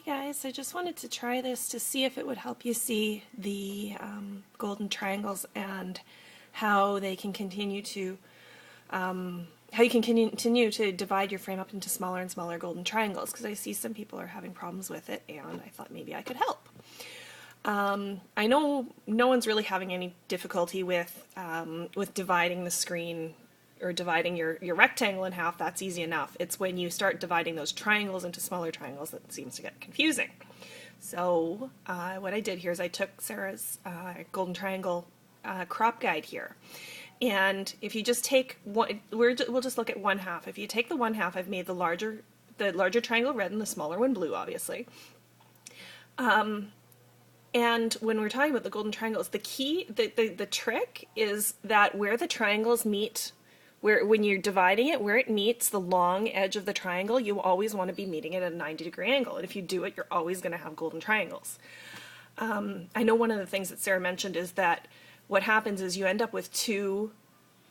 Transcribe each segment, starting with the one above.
Guys, I just wanted to try this to see if it would help you see the golden triangles and how they can continue to how you can continue to divide your frame up into smaller and smaller golden triangles, because I see some people are having problems with it and I thought maybe I could help. I know no one's really having any difficulty with dividing the screen or dividing your rectangle in half. That's easy enough. It's when you start dividing those triangles into smaller triangles that seems to get confusing. So what I did here is I took Sarah's golden triangle crop guide here. And if you just take one, we'll just look at one half. If you take the one half, I've made the larger triangle red and the smaller one blue, obviously. And when we're talking about the golden triangles, the key, the trick is that where the triangles meet, when you're dividing it, where it meets the long edge of the triangle, you always want to be meeting it at a 90-degree angle. And if you do it, you're always going to have golden triangles. I know one of the things that Sarah mentioned is that what happens is you end up with two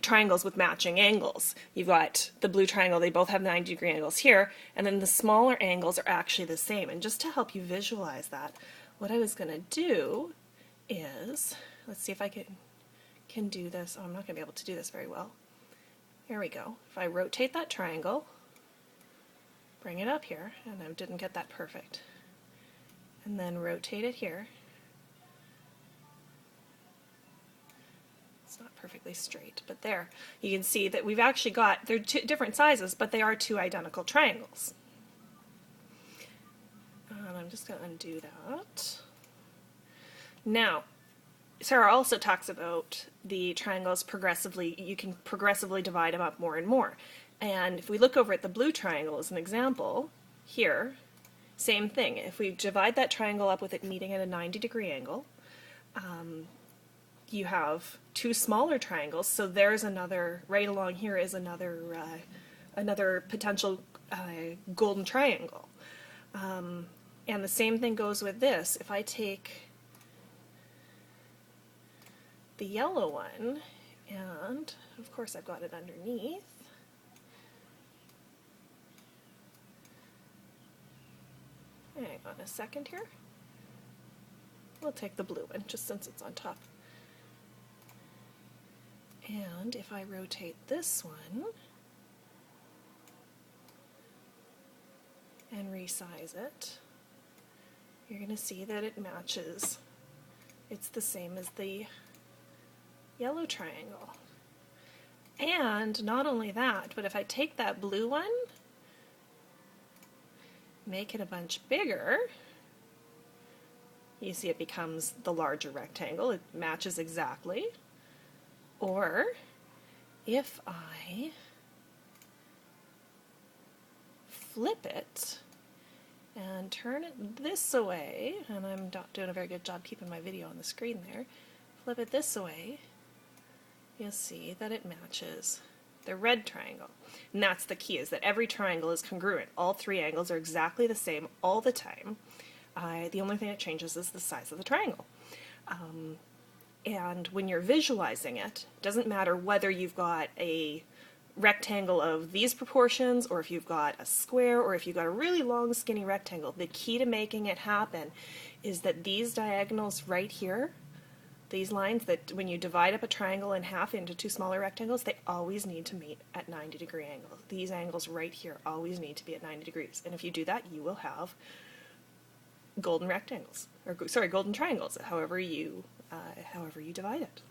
triangles with matching angles. You've got the blue triangle, they both have 90-degree angles here, and then the smaller angles are actually the same. And just to help you visualize that, what I was going to do is, let's see if I can do this. Oh, I'm not going to be able to do this very well. Here we go. If I rotate that triangle, bring it up here, and I didn't get that perfect, and then rotate it here. It's not perfectly straight, but there. You can see that we've actually got, they're two different sizes, but they are two identical triangles. And I'm just going to undo that. Now, Sarah also talks about the triangles progressively, you can progressively divide them up more and more. And if we look over at the blue triangle as an example, here, same thing. If we divide that triangle up with it meeting at a 90-degree angle, you have two smaller triangles, so there's another, right along here is another, another potential golden triangle. And the same thing goes with this. If I take the yellow one, and of course I've got it underneath, hang on a second here, we'll take the blue one just since it's on top. And if I rotate this one and resize it, you're going to see that it matches. It's the same as the yellow triangle. And not only that, but if I take that blue one, make it a bunch bigger, you see it becomes the larger rectangle. It matches exactly. Or if I flip it and turn it this way, and I'm not doing a very good job keeping my video on the screen there, flip it this way, you'll see that it matches the red triangle. And that's the key, is that every triangle is congruent. All three angles are exactly the same all the time. The only thing that changes is the size of the triangle. And when you're visualizing it, it doesn't matter whether you've got a rectangle of these proportions, or if you've got a square, or if you've got a really long skinny rectangle. The key to making it happen is that these diagonals right here, these lines that when you divide up a triangle in half into two smaller rectangles, they always need to meet at 90-degree angles. These angles right here always need to be at 90 degrees. And if you do that, you will have golden rectangles, or sorry, golden triangles, however you divide it.